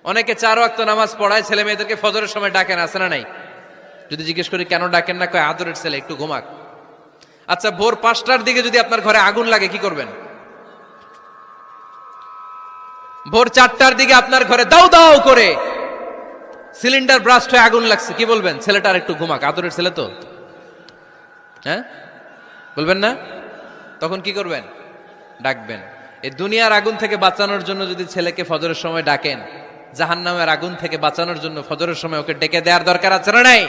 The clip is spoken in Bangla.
অনেকে 4 ওয়াক্ত নামাজ পড়ায়, ছেলে মেয়েদেরকে ফজরের সময় ডাকেন, আছে না নাই? যদি জিজ্ঞেস করি কেন ডাকেন না, কয় আদরের ছেলে, একটু ঘুমাক। আচ্ছা, ভোর 5টার দিকে যদি আপনার ঘরে আগুন লাগে কি করবেন? ভোর 4টার দিকে আপনার ঘরে দাউ দাউ করে সিলিন্ডার ব্রাস্ট হয়ে আগুন লাগছে, কি বলবেন? ছেলেটার একটু ঘুমাক, আদরের ছেলে তো, হ্যাঁ বলবেন না? তখন কি করবেন? ডাকবেন। এই দুনিয়ার আগুন থেকে বাঁচানোর জন্য যদি ছেলেকে ফজরের সময় ডাকেন, জাহান্নামের আগুন থেকে বাঁচানোর জন্য ফজরের সময় ওকে ডেকে দেওয়ার দরকার আছে না নাই?